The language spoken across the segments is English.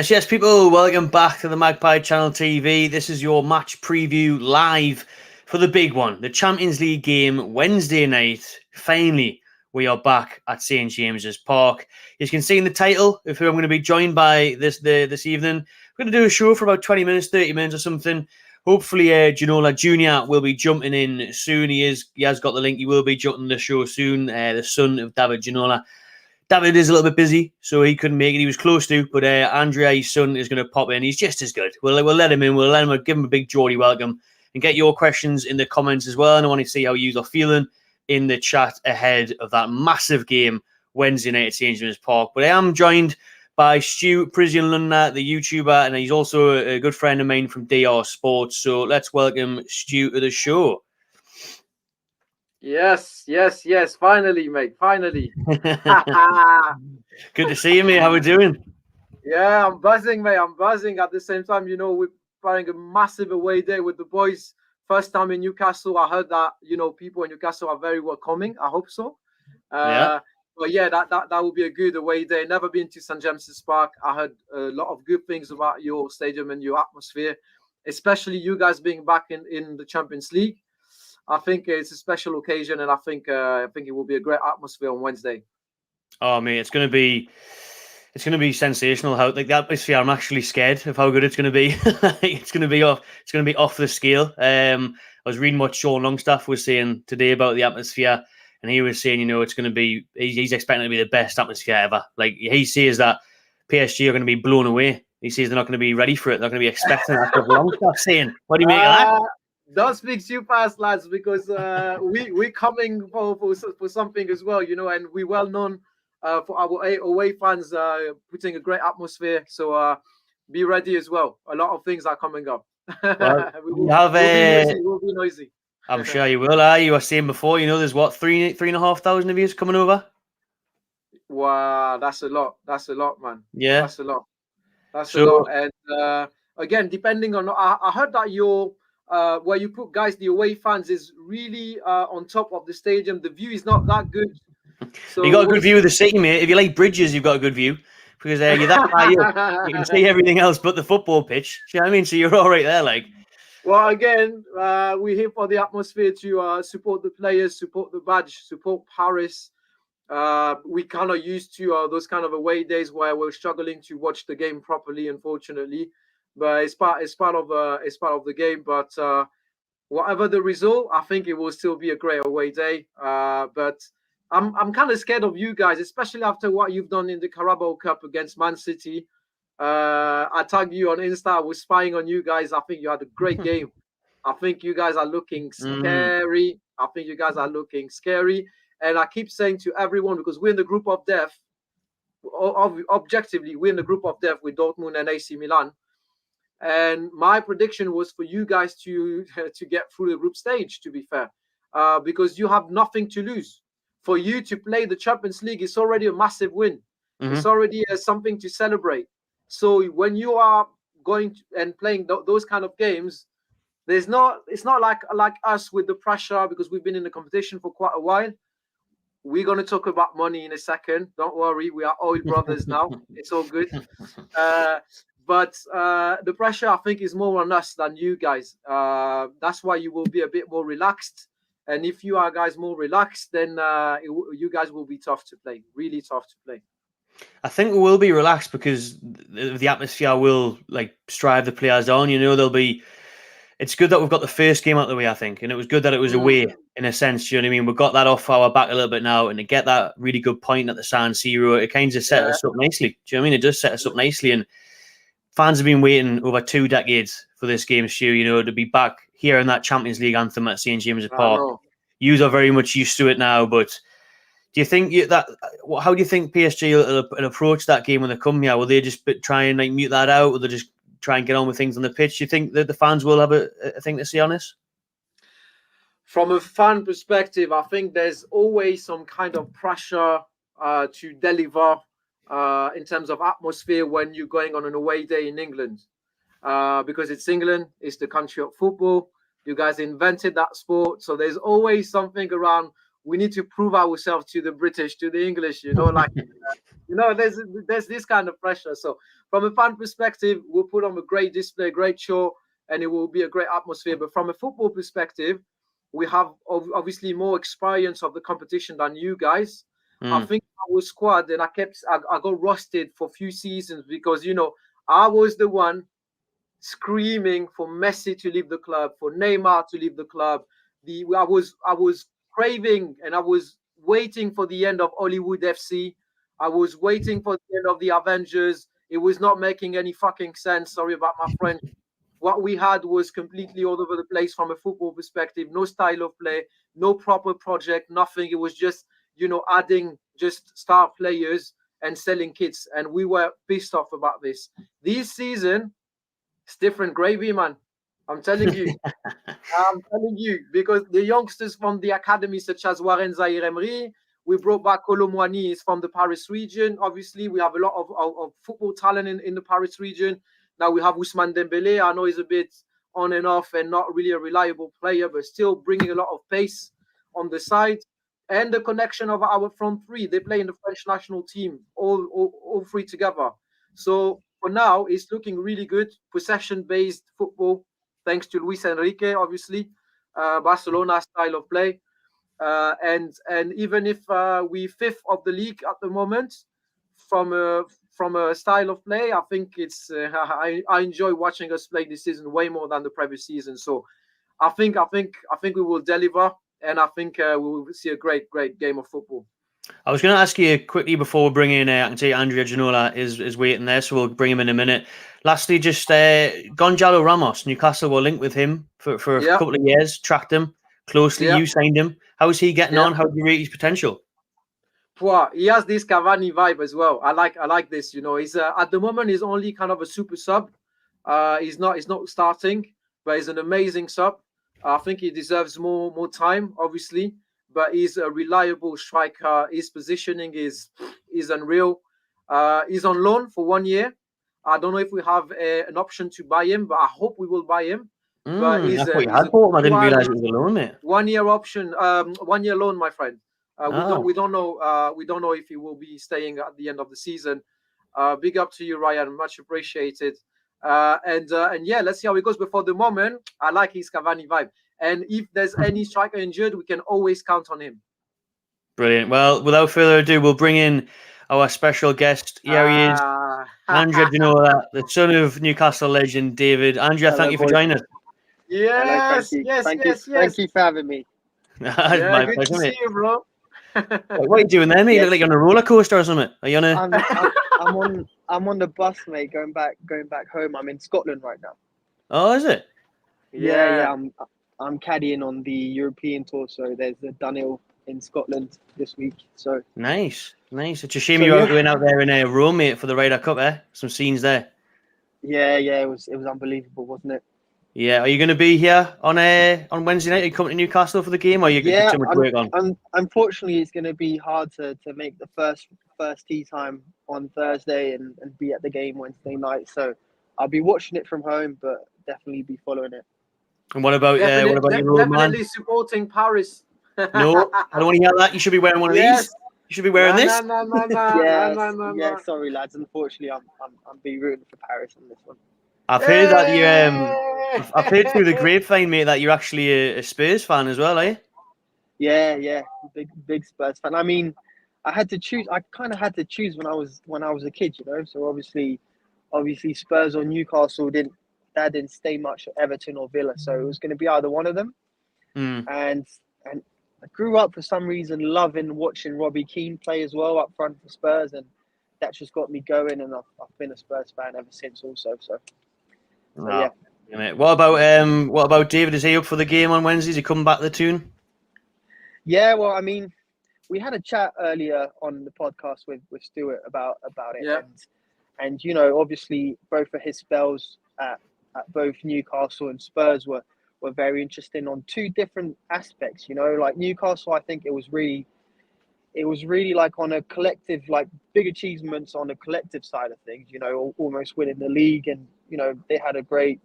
Yes, people, welcome back to the Magpie Channel TV. This is your match preview live for the big one, the Champions League game Wednesday night. Finally, we are back at St James's Park. You can see in the title of who I'm going to be joined by this evening. We're going to do a show for about 20 minutes, 30 minutes or something. Hopefully, Ginola Jr. will be jumping in soon. He has got the link. He will be jumping the show soon. The son of David Ginola. David is a little bit busy, so he couldn't make it. He was close to, but Andrea, his son, is going to pop in. He's just as good. We'll let him in. We'll let him give him a big Geordie welcome and get your questions in the comments as well. And I want to see how you are feeling in the chat ahead of that massive game Wednesday night at St James's Park. But I am joined by Stu Prisian Lunda, the YouTuber, and he's also a good friend of mine from DR Sports. So let's welcome Stu to the show. Yes. Finally, mate. Finally. Good to see you, mate. How are we doing? Yeah, I'm buzzing, mate. I'm buzzing. At the same time, we're playing a massive away day with the boys. First time in Newcastle. I heard that, people in Newcastle are very welcoming. I hope so. Yeah. But yeah, that will be a good away day. Never been to St James's Park. I heard a lot of good things about your stadium and your atmosphere, especially you guys being back in the Champions League. I think it's a special occasion, and I think it will be a great atmosphere on Wednesday. Oh, mate, it's going to be sensational. How the atmosphere? I'm actually scared of how good it's going to be. It's going to be off the scale. I was reading what Sean Longstaff was saying today about the atmosphere, and he was saying, it's going to be. He's expecting it to be the best atmosphere ever. Like he says that PSG are going to be blown away. He says they're not going to be ready for it. They're going to be expecting that. Longstaff saying, "What do you make of that?" Don't speak too fast, lads, because we're coming for something as well, and we're well known for our away fans putting a great atmosphere. So be ready as well. A lot of things are coming up. Well, we'll be noisy. I'm sure you will. You were saying before, there's what 3,500 of you coming over. Wow, that's a lot. That's a lot, man. Yeah, that's a lot. That's a lot. And again, depending on, I heard that where you put guys, the away fans is really on top of the stadium. The view is not that good. So you got a good view of the city, mate. If you like bridges, you've got a good view because you're that high up. You can see everything else but the football pitch. Do you know what I mean? So you're all right there, like. Well, again, we're here for the atmosphere to support the players, support the badge, support Paris. We kind of used to those kind of away days where we're struggling to watch the game properly, unfortunately. But it's part of the game. But whatever the result, I think it will still be a great away day. But I'm kind of scared of you guys, especially after what you've done in the Carabao Cup against Man City. I tagged you on Insta. I was spying on you guys. I think you had a great game. I think you guys are looking scary. And I keep saying to everyone, because we're in the group of death. Objectively, we're in the group of death with Dortmund and AC Milan. And my prediction was for you guys to get through the group stage, to be fair, because you have nothing to lose. For you to play the Champions League, it's already a massive win. It's already something to celebrate. So when you are going and playing those kind of games, it's not like us with the pressure, because we've been in the competition for quite a while. We're going to talk about money in a second. Don't worry, we are oil brothers now. It's all good. But the pressure, I think, is more on us than you guys. That's why you will be a bit more relaxed. And if you are guys more relaxed, then you guys will be tough to play. Really tough to play. I think we will be relaxed because the atmosphere will strive the players on. They'll be. It's good that we've got the first game out of the way, I think, and it was good that it was away in a sense. You know what I mean? We've got that off our back a little bit now, and to get that really good point at the San Siro, it kind of set us up nicely. Do you know what I mean? It does set us up nicely, and fans have been waiting over 2 decades for this game, Stu, to be back here in that Champions League anthem at St James's Park. You are very much used to it now, but do you think how do you think PSG will approach that game when they come here? Will they just try and mute that out? Will they just try and get on with things on the pitch? Do you think that the fans will have a thing to say on this? From a fan perspective, I think there's always some kind of pressure to deliver in terms of atmosphere when you're going on an away day in England, because it's England, it's the country of football. You guys invented that sport, so there's always something around. We need to prove ourselves to the British, to the English, there's this kind of pressure. So from a fan perspective, we'll put on a great display, great show, and it will be a great atmosphere. But from a football perspective, we have obviously more experience of the competition than you guys. I think our squad, and I got rusted for a few seasons because I was the one screaming for Messi to leave the club, for Neymar to leave the club. I was craving and I was waiting for the end of Hollywood FC. I was waiting for the end of the Avengers. It was not making any fucking sense. Sorry about my French. What we had was completely all over the place from a football perspective. No style of play, no proper project, nothing. It was just adding just star players and selling kits, and we were pissed off about this. This season, it's different gravy, man. I'm telling you. I'm telling you, because the youngsters from the academy, such as Warren Zahir Emery, we brought back Colomwani, is from the Paris region. Obviously, we have a lot of football talent in the Paris region. Now we have Ousmane Dembele. I know he's a bit on and off and not really a reliable player, but still bringing a lot of pace on the side. And the connection of our front three. They play in the French national team, all three together. So for now, it's looking really good. Possession-based football, thanks to Luis Enrique, obviously. Barcelona style of play. And even if we fifth of the league at the moment, from a style of play, I think it's I enjoy watching us play this season way more than the previous season. So I think we will deliver, and I think we will see a great game of football. I was going to ask you quickly before we bring in, I can see Andrea Ginola is waiting there, so we'll bring him in a minute. Lastly, just Gonzalo Ramos, Newcastle were linked with him for a couple of years, tracked him closely. You signed him. How is he getting on? How do you rate his potential? He has this Cavani vibe as well. I like this. He's at the moment he's only kind of a super sub. He's not starting, but he's an amazing sub. I think he deserves more time, obviously. But he's a reliable striker. His positioning is unreal. He's on loan for 1 year. I don't know if we have an option to buy him, but I hope we will buy him. But I thought you had bought him. I didn't realize it was a loan, mate. 1 year option, 1 year loan, my friend. We don't know. We don't know if he will be staying at the end of the season. Big up to you, Ryan. Much appreciated. And yeah, let's see how it goes. But for the moment, I like his Cavani vibe. And if there's any striker injured, we can always count on him. Brilliant. Well, without further ado, we'll bring in our special guest. Here he is, Andrea Ginola, the son of Newcastle legend David. Andrea, thank you for joining us. Yes, hello, thank you. Thank you for having me. My good pleasure, to see you, bro. What are you doing there, mate? You look like you're on a roller coaster or something. Are you on a? I'm on the bus, mate. Going back home. I'm in Scotland right now. Oh, is it? Yeah. I'm caddying on the European tour, so there's the Dunhill in Scotland this week. So nice. It's a shame you went out there in Rome, mate, for the Ryder Cup. Some scenes there. Yeah. It was unbelievable, wasn't it? Yeah. Are you going to be here on Wednesday night? Are you coming to Newcastle for the game, or are you got too much work on? Unfortunately, it's going to be hard to make the first tee time on Thursday and be at the game Wednesday night. So I'll be watching it from home, but definitely be following it. And what about your old man? Definitely supporting Paris. No, I don't want to hear that. You should be wearing one of these. You should be wearing this. No. Sorry, lads. Unfortunately, I'm being rooting for Paris on this one. I've heard that I've heard through the grapevine, mate, that you're actually a Spurs fan as well, eh? Yeah. Big Spurs fan. I mean, I had to choose. I kind of had to choose when I was a kid, So obviously Spurs or Newcastle didn't stay much at Everton or Villa, so it was going to be either one of them. And I grew up for some reason loving watching Robbie Keane play as well up front for Spurs, and that just got me going. And I've been a Spurs fan ever since, also. So yeah. What about David? Is he up for the game on Wednesday? Is he coming back to the tune? Yeah, well, I mean, we had a chat earlier on the podcast with Stuart about it, and obviously both of his spells at both Newcastle and Spurs were very interesting on two different aspects. Like Newcastle, I think it was really like on a collective, like big achievements on the collective side of things. Almost winning the league, and they had a great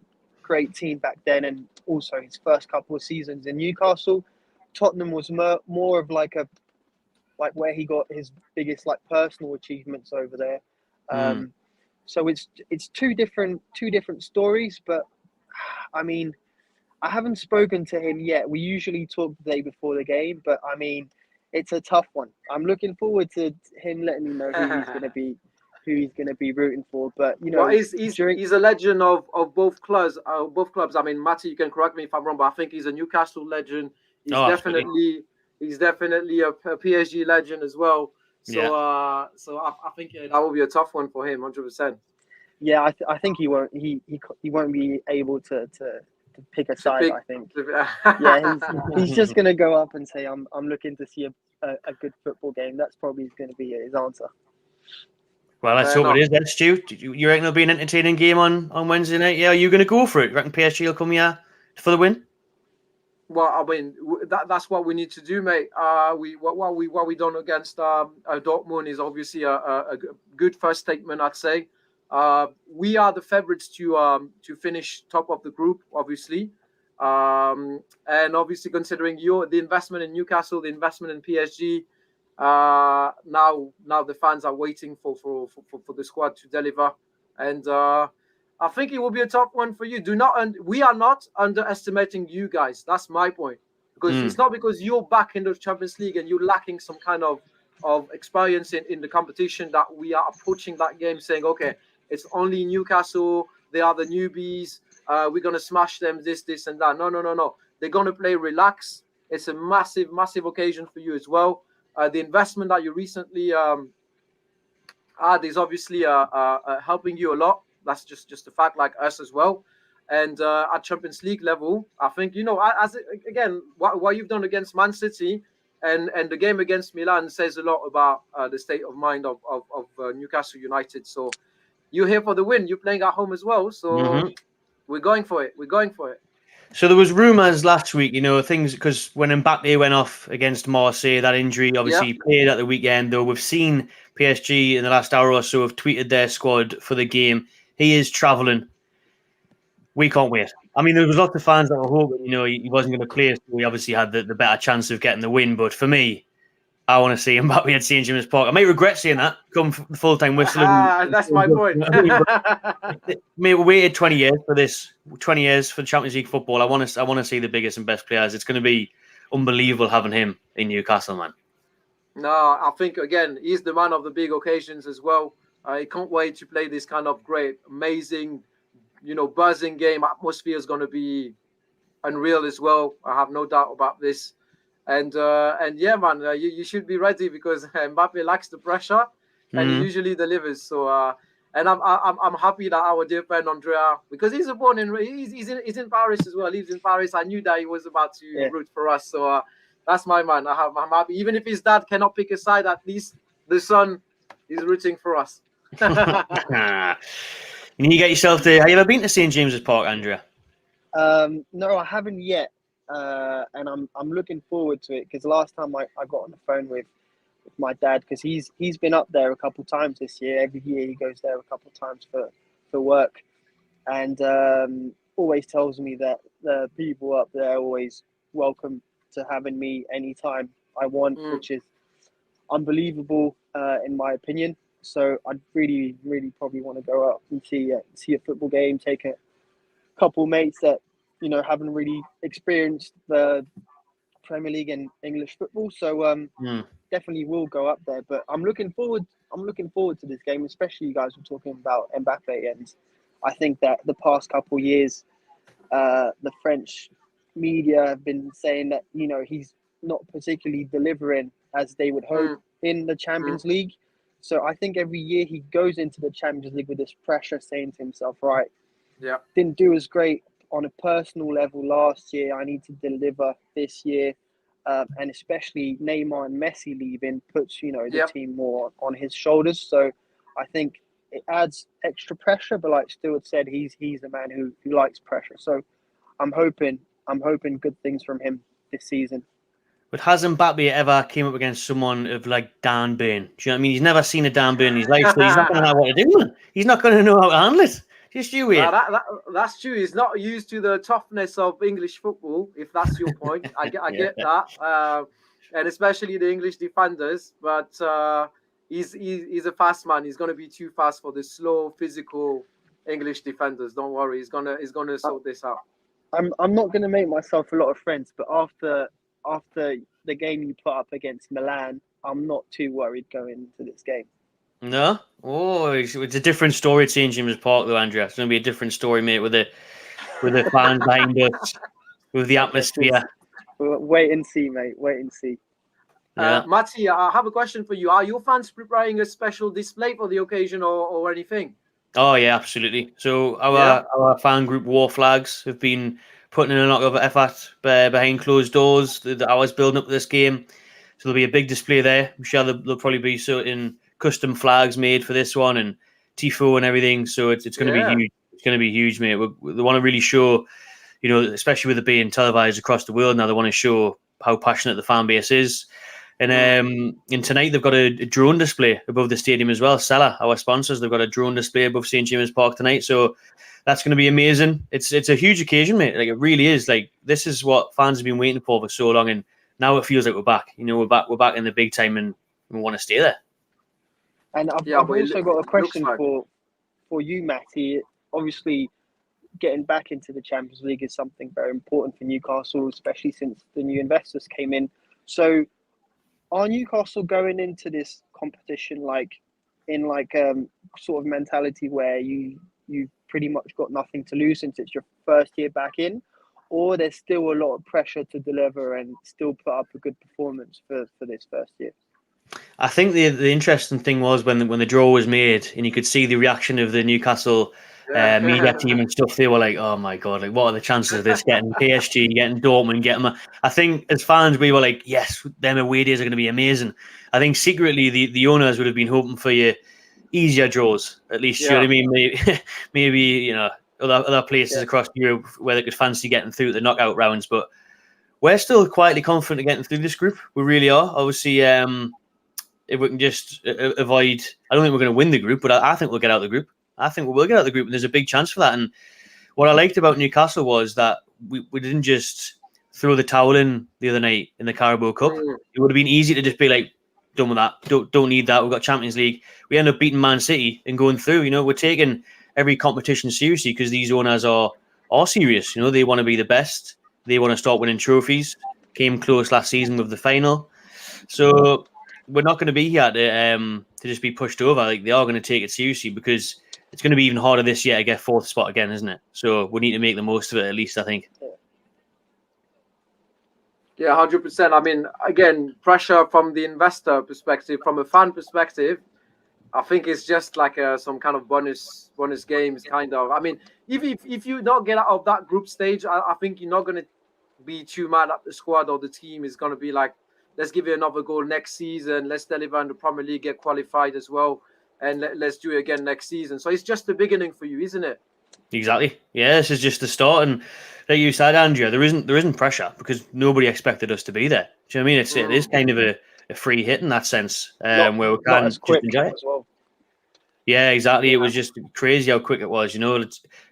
team back then, and also his first couple of seasons in Newcastle. Tottenham was more of like a like where he got his biggest like personal achievements over there. So it's two different stories, but I mean, I haven't spoken to him yet. We usually talk the day before the game, but I mean, it's a tough one. I'm looking forward to him letting me know who he's gonna be rooting for. But you know, well, he's a legend of both clubs. I mean, Matty, you can correct me if I'm wrong, but I think he's a Newcastle legend. He's definitely a PSG legend as well. So I think that will be a tough one for him, 100%. Yeah, I think he won't be able to pick a side. I think. Yeah, he's just gonna go up and say, I'm looking to see a good football game. That's probably going to be his answer. Well, let's hope it is. Then, Stu, you reckon it'll be an entertaining game on Wednesday night? Yeah, are you going to go for it? You reckon PSG will come here for the win? Well, I mean, that's what we need to do, mate. What we done against Dortmund is obviously a good first statement, I'd say. We are the favourites to finish top of the group, obviously, and obviously considering the investment in Newcastle, the investment in PSG. Now the fans are waiting for the squad to deliver, and I think it will be a tough one for you. We are not underestimating you guys. That's my point, because it's not because you're back in the Champions League and you're lacking some kind of experience in the competition that we are approaching that game saying, okay, it's only Newcastle, they are the newbies, we're gonna smash them, this and that. No. They're gonna play relax. It's a massive occasion for you as well. The investment that you recently had is obviously helping you a lot. That's just a fact, like us as well. And at Champions League level, I think, what you've done against Man City and the game against Milan says a lot about the state of mind of Newcastle United. So you're here for the win. You're playing at home as well. So we're going for it. So there was rumours last week, things, because when Mbappe went off against Marseille, that injury, obviously he played at the weekend, though we've seen PSG in the last hour or so have tweeted their squad for the game. He is travelling. We can't wait. I mean, there was lots of fans that were hoping, he wasn't going to play, so we obviously had the better chance of getting the win. But for me, I want to see Mbappe at St James Park. I might regret saying that come full-time whistle. That's my point. Mate, we waited 20 years for this. 20 years for Champions League football. I want to see the biggest and best players. It's going to be unbelievable having him in Newcastle, man. No, I think again he's the man of the big occasions as well. I can't wait to play this kind of great, amazing, buzzing game. Atmosphere is going to be unreal as well. I have no doubt about this. And yeah, man, you should be ready because Mbappe likes the pressure and he usually delivers. So and I'm happy that our dear friend Andrea, because he's he's in Paris as well. He lives in Paris. I knew that he was about to root for us. So that's my man. I'm happy. Even if his dad cannot pick a side, at least the son is rooting for us. You need to get yourself to. Have you ever been to St James's Park, Andrea? No, I haven't yet. And I'm looking forward to it because last time I got on the phone with my dad, because he's been up there a couple times this year. Every year he goes there a couple times for work, and always tells me that the people up there are always welcome to having me anytime I want, which is unbelievable in my opinion. So I'd really probably want to go up and see a football game, take a couple mates that haven't really experienced the Premier League and English football, so definitely will go up there. But I'm looking forward to this game, especially you guys were talking about Mbappe, and I think that the past couple of years, the French media have been saying that he's not particularly delivering as they would hope in the Champions League. So I think every year he goes into the Champions League with this pressure, saying to himself, right, didn't do as great on a personal level last year, I need to deliver this year. And especially Neymar and Messi leaving puts, the team more on his shoulders. So I think it adds extra pressure, but like Stuart said, he's a man who likes pressure. So I'm hoping good things from him this season. But has Mbappe ever came up against someone of like Dan Burn? Do you know what I mean? He's never seen a Dan Burn in his life, so he's not going to know what to do. He's not going to know how to handle it. Just you wait. That's true. He's not used to the toughness of English football, if that's your point. I get that. and especially the English defenders. But he's a fast man. He's going to be too fast for the slow, physical English defenders. Don't worry, he's gonna sort this out. I'm not going to make myself a lot of friends, but after the game you put up against Milan, I'm not too worried going into this game. No? Oh, it's a different story at St James's Park, though, Andrea. It's going to be a different story, mate, with the fans behind us, with the atmosphere. Wait and see, mate. Wait and see. Yeah. Matti, I have a question for you. Are your fans preparing a special display for the occasion or anything? Oh, yeah, absolutely. So our fan group War Flags have been putting in a lot of effort behind closed doors. The hours building up to this game. So there'll be a big display there. I'm sure there'll probably be certain custom flags made for this one and tifo and everything. So it's going to be huge. It's going to be huge, mate. They want to really show, especially with it being televised across the world now, they want to show how passionate the fan base is. And tonight they've got a drone display above the stadium as well. Sella, our sponsors, they've got a drone display above St James's Park tonight. So that's going to be amazing. It's a huge occasion, mate. Like, it really is. Like, this is what fans have been waiting for so long, and now it feels like we're back. We're back in the big time, and we want to stay there. And I've also got a question for you, Matty. Obviously, getting back into the Champions League is something very important for Newcastle, especially since the new investors came in. So, are Newcastle going into this competition sort of mentality where you've pretty much got nothing to lose since it's your first year back in, or there's still a lot of pressure to deliver and still put up a good performance for this first year? I think the interesting thing was when the draw was made and you could see the reaction of the Newcastle media team and stuff. They were like, "Oh my god! Like, what are the chances of this getting PSG, getting Dortmund, getting?" I think as fans we were like, "Yes, them away days are going to be amazing." I think secretly the owners would have been hoping for you easier draws, at least. You know what I mean? Maybe other places across Europe where they could fancy getting through the knockout rounds, but we're still quietly confident of getting through this group. We really are. Obviously, if we can just avoid, I don't think we're going to win the group, but I think we'll get out of the group. I think we will get out of the group, and there's a big chance for that. And what I liked about Newcastle was that we didn't just throw the towel in the other night in the Carabao Cup. It would have been easy to just be like, done with that. Don't need that. We've got Champions League. We end up beating Man City and going through. We're taking every competition seriously because these owners are serious. They want to be the best. They want to start winning trophies. Came close last season with the final. So we're not going to be here to just be pushed over. Like, they are going to take it seriously because it's going to be even harder this year to get fourth spot again, isn't it? So we need to make the most of it, at least, I think. Yeah, 100%. I mean, again, pressure from the investor perspective, from a fan perspective, I think it's just like some kind of bonus games, kind of. I mean, if you don't get out of that group stage, I think you're not going to be too mad at the squad or the team. Is going to be like, let's give you another goal next season. Let's deliver in the Premier League, get qualified as well, and let's do it again next season. So it's just the beginning for you, isn't it? Exactly. Yeah, this is just the start, and like you said, Andrea, there isn't pressure because nobody expected us to be there. Do you know what I mean? It is kind of a free hit in that sense, where we can just enjoy it. As well. Yeah, exactly. Yeah. It was just crazy how quick it was.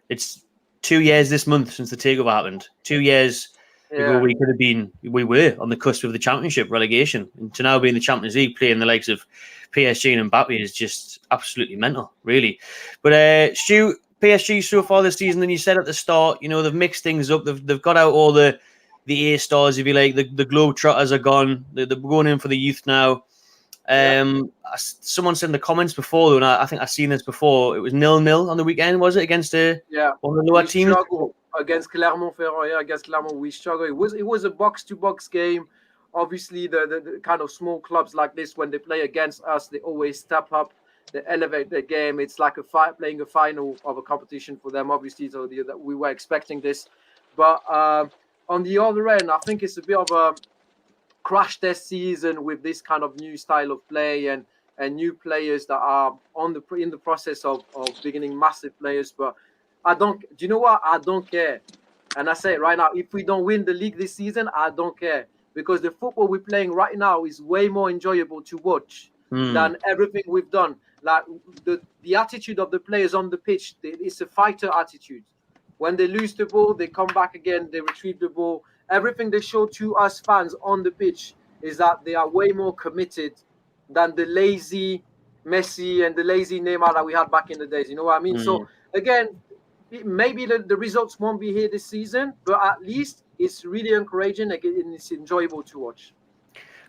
It's 2 years this month since the takeover happened. 2 years ago, we were on the cusp of the Championship relegation, and to now be in the Champions League, playing the likes of PSG and Mbappe is just absolutely mental, really. But Stu, PSG so far this season, and you said at the start, they've mixed things up. They've got out all the A stars, if you like. The Globetrotters are gone. They're going in for the youth now. Someone said in the comments before, and I think I've seen this before. It was 0-0 on the weekend, was it, against one of the lower teams? Against Clermont-Ferrand, against Clermont, we struggle. It was a box-to-box game. Obviously, the kind of small clubs like this, when they play against us, they always step up. They elevate their game. It's like playing a final of a competition for them. Obviously, so we were expecting this, but on the other end, I think it's a bit of a crash test season with this kind of new style of play and new players that are in the process of beginning massive players. But do you know what? I don't care. And I say it right now, if we don't win the league this season, I don't care, because the football we're playing right now is way more enjoyable to watch than everything we've done. Like the attitude of the players on the pitch, it's a fighter attitude. When they lose the ball, they come back again, they retrieve the ball. Everything they show to us fans on the pitch is that they are way more committed than the lazy Messi and the lazy Neymar that we had back in the days. You know what I mean? So again, maybe the results won't be here this season, but at least it's really encouraging and it's enjoyable to watch.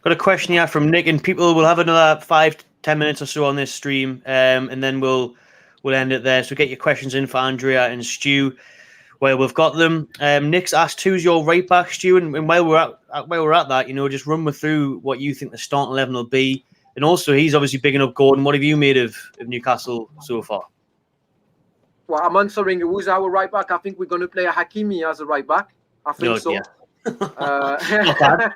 Got a question here from Nick, and people will have another 5 to 10 minutes or so on this stream, and then we'll end it there. So get your questions in for Andrea and Stu. Well, we've got them. Nick's asked, "Who's your right back, Stu?" And while we're at that, just run me through what you think the starting 11 will be. And also, he's obviously bigging up Gordon. What have you made of Newcastle so far? Well, I'm answering who's our right back. I think we're going to play Hakimi as a right back. I think so. Yeah. Not bad.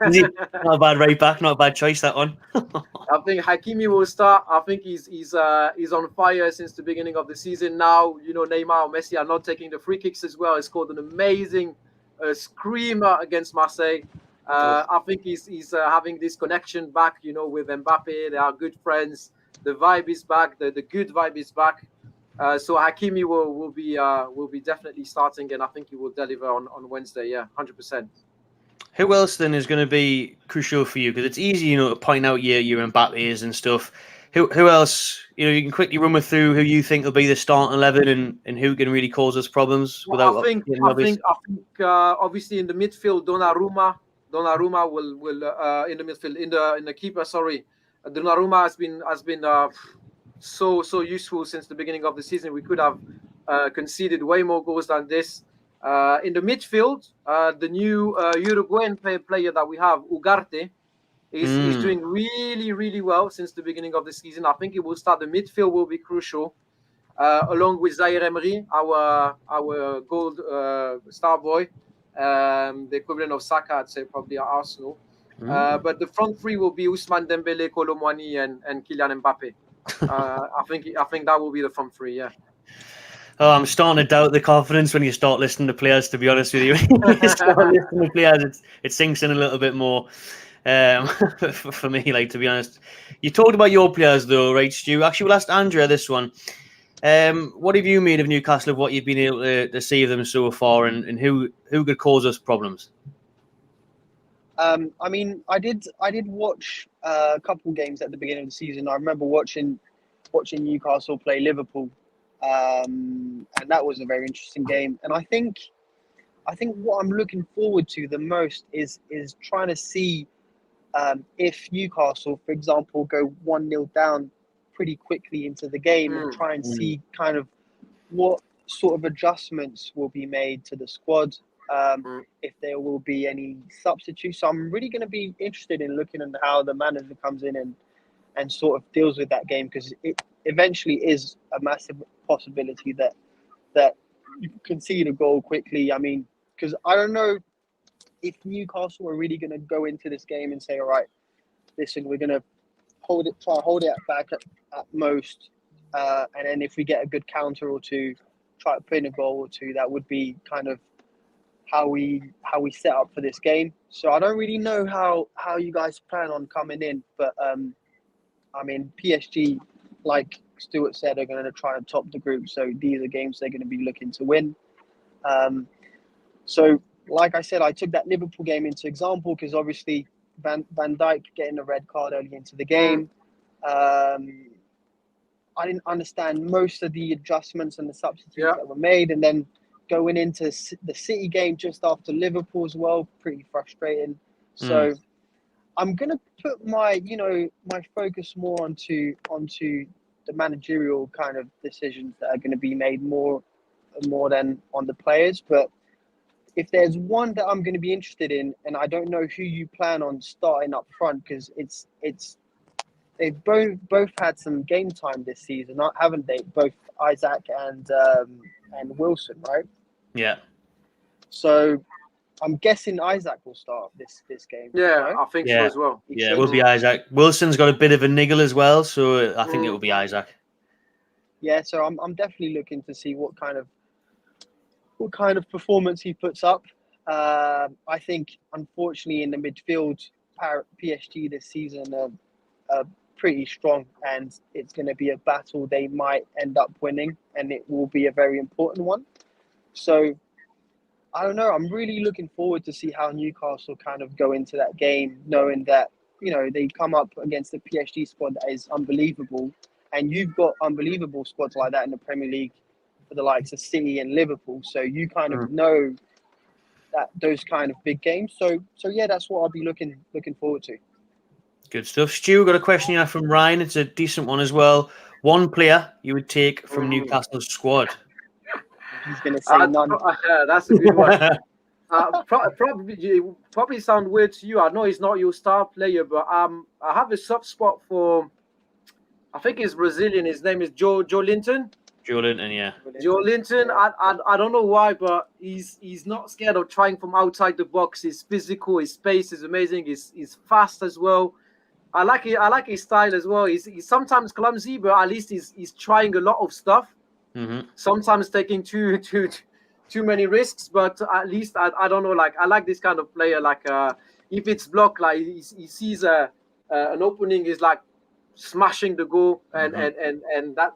Not a bad right back. Not a bad choice, that one. I think Hakimi will start. I think he's on fire since the beginning of the season. Now, Neymar and Messi are not taking the free kicks as well. He scored an amazing screamer against Marseille. I think he's having this connection back, with Mbappe. They are good friends. The vibe is back. The good vibe is back. So Hakimi will be definitely starting, and I think he will deliver on Wednesday. Yeah, 100%. Who else then is going to be crucial for you? Because it's easy, to point out your Mbappe's and stuff. Who else? You can quickly run me through who you think will be the starting 11 and who can really cause us problems. Well, I think obviously in the midfield, Donnarumma will in the midfield in the keeper. Sorry, Donnarumma has been so useful since the beginning of the season. We could have conceded way more goals than this. In the midfield, the new Uruguayan player that we have, Ugarte, is doing really, really well since the beginning of the season. I think he will start. The midfield will be crucial, along with Zaire Emery, our gold star boy, the equivalent of Saka, I'd say probably at Arsenal. But the front three will be Ousmane Dembele, Kolo Muani, and Kylian Mbappe. I think that will be the front three. Yeah. Oh, I'm starting to doubt the confidence when you start listening to players, to be honest with you. When you start listening to players, it sinks in a little bit more for me, to be honest. You talked about your players, though, right, Stu? Actually, we'll ask Andrea this one. What have you made of Newcastle, of what you've been able to see of them so far, and who could cause us problems? I did watch a couple games at the beginning of the season. I remember watching Newcastle play Liverpool. And that was a very interesting game. And I think what I'm looking forward to the most is trying to see if Newcastle, for example, go 1-0 down pretty quickly into the game and try and see kind of what sort of adjustments will be made to the squad, if there will be any substitutes. So I'm really going to be interested in looking at how the manager comes in and sort of deals with that game, because it eventually is a massive possibility that you concede a goal quickly. I mean, because I don't know if Newcastle are really going to go into this game and say, all right, listen, we're going to try hold it back at most, and then if we get a good counter or two, try to put in a goal or two. That would be kind of how we set up for this game. So I don't really know how you guys plan on coming in, but PSG, like Stuart said, are going to try and top the group. So these are games they're going to be looking to win. So, like I said, I took that Liverpool game into example because obviously Van Dijk getting a red card early into the game. I didn't understand most of the adjustments and the substitutes that were made. And then going into the City game just after Liverpool as well, pretty frustrating. So I'm going to put my focus more onto the managerial kind of decisions that are going to be made more than on the players. But if there's one that I'm going to be interested in, and I don't know who you plan on starting up front, because they've both had some game time this season, haven't they? Both Isaac and Wilson, right? Yeah. So I'm guessing Isaac will start this game. Yeah, right? I think so as well. Yeah, it will be Isaac. Wilson's got a bit of a niggle as well, so I think it will be Isaac. Yeah, so I'm definitely looking to see what kind of performance he puts up. I think, unfortunately, in the midfield, PSG this season are pretty strong, and it's going to be a battle they might end up winning, and it will be a very important one. So I don't know. I'm really looking forward to see how Newcastle kind of go into that game, knowing that they come up against the PSG squad that is unbelievable, and you've got unbelievable squads like that in the Premier League for the likes of City and Liverpool. So you kind of know that those kind of big games. So yeah, that's what I'll be looking forward to. Good stuff. Stu, got a question here from Ryan. It's a decent one as well. One player you would take from Newcastle's squad? He's going to say none. That's a good one. Probably sound weird to you. I know he's not your star player, but I have a soft spot for, I think he's Brazilian. His name is Joe Linton. Joe Linton, yeah. Joe Linton. I don't know why, but he's not scared of trying from outside the box. He's physical. His pace is amazing. He's fast as well. I like it. I like his style as well. He's sometimes clumsy, but at least he's trying a lot of stuff. Mm-hmm. Sometimes taking too many risks, but at least I don't know. Like, I like this kind of player. Like, if it's blocked, like he sees an opening, is like smashing the goal, and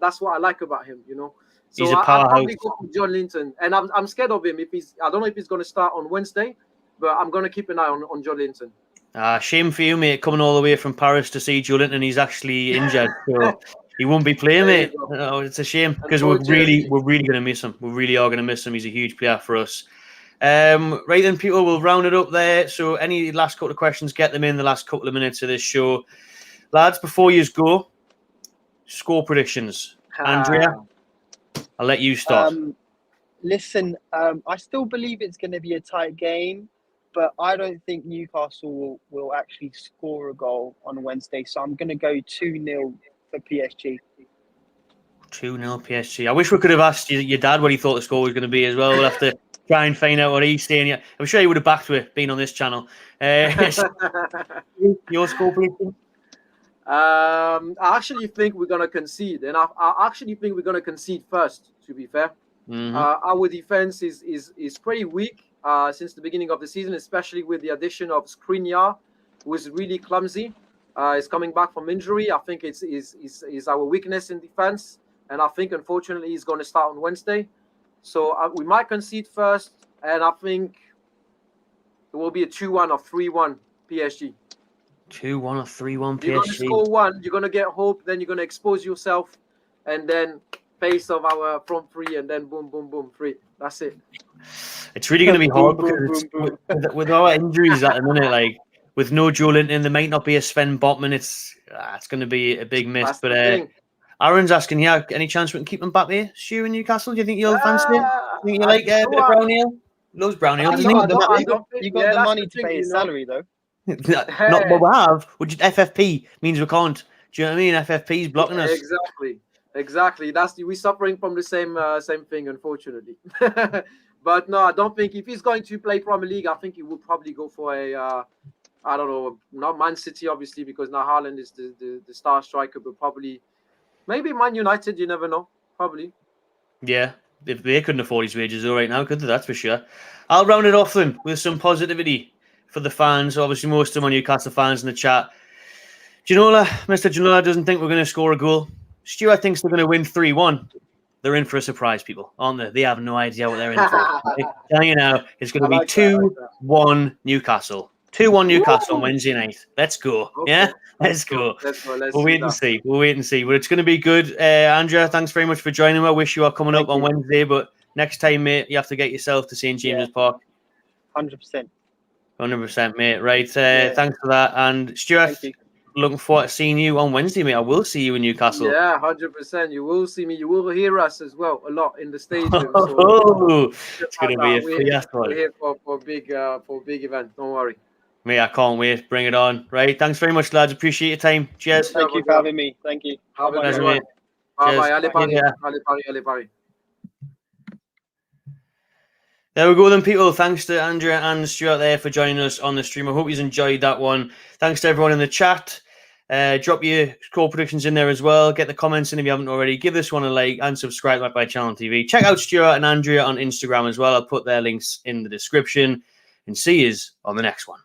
that's what I like about him. So he's a powerhouse. I'll probably go for John Linton, and I'm scared of him. I don't know if he's going to start on Wednesday, but I'm going to keep an eye on John Linton. Shame for you, mate, coming all the way from Paris to see Joe Linton. He's actually injured, so he won't be playing, mate. Oh, it's a shame because we're really going to miss him. We really are going to miss him. He's a huge player for us. Right then, people, we'll round it up there. So any last couple of questions, get them in the last couple of minutes of this show. Lads, before you go, score predictions. Andrea, I'll let you start. Listen, I still believe it's going to be a tight game, but I don't think Newcastle will actually score a goal on Wednesday. So I'm going to go 2-0 for PSG. 2-0 PSG. I wish we could have asked your dad what he thought the score was going to be as well. We'll have to try and find out what he's saying. I'm sure he would have backed with being on this channel. Your score prediction? I actually think we're going to concede, and I actually think we're going to concede first, to be fair. Mm-hmm. Our defense is pretty weak since the beginning of the season, especially with the addition of Skriniar, who is really clumsy. He's coming back from injury. I think it's our weakness in defense, and I think, unfortunately, he's going to start on Wednesday. So we might concede first, and I think it will be a 2-1 or 3-1 PSG. 2-1 or 3-1 PSG. You're going to score one, you're going to get hope, then you're going to expose yourself, and then pace of our front three, and then boom, boom, boom, three. That's it. It's really going to be hard because with our injuries at the minute, like with no Joe Linton, there might not be a Sven Botman. It's going to be a big miss. That's but Aaron's asking, any chance we can keep him back there? Stu in Newcastle? Do you think you'll fancy it? Do you think you like a bit of brown ale? Loves brown ale. You got the money to pay his salary, though. Not what we have. Which FFP means we can't. Do you know what I mean? FFP is blocking us. Exactly. We're suffering from the same thing, unfortunately. But no, I don't think if he's going to play Premier League, I think he will probably go for a I don't know, not Man City obviously, because now Haaland is the star striker, but probably maybe Man United. You never know. Probably. Yeah. If they couldn't afford his wages though right now, could they? That's for sure. I'll round it off then with some positivity for the fans. Obviously, most of them are Newcastle fans in the chat. Mr. Ginola doesn't think we're going to score a goal. Stuart thinks they're going to win 3-1. They're in for a surprise, people, aren't they? They have no idea what they're in for. Telling you now, it's going to be 2-1 Newcastle. 2-1 Newcastle on Wednesday night. Let's go. Okay. Yeah? Let's go. We'll wait and see. But it's going to be good. Andrea, thanks very much for joining me. I wish you were coming up on Wednesday, but next time, mate, you have to get yourself to St. James's Park. 100%. 100%, mate. Right. Thanks for that. And Stuart, looking forward to seeing you on Wednesday, mate. I will see you in Newcastle. Yeah, 100%. You will see me. You will hear us as well a lot in the stadium. It's going to be a fiasco. We're here for big event. Don't worry. Mate, I can't wait. Bring it on. Right. Thanks very much, lads. Appreciate your time. Cheers. Thank you for having me. Thank you. Have a pleasure, mate. Bye-bye. Ale Pari. There we go then, people. Thanks to Andrea and Stuart there for joining us on the stream. I hope you enjoyed that one. Thanks to everyone in the chat. Drop your score predictions in there as well. Get the comments in if you haven't already. Give this one a like and subscribe to MagPie Channel TV. Check out Stuart and Andrea on Instagram as well. I'll put their links in the description. And see you on the next one.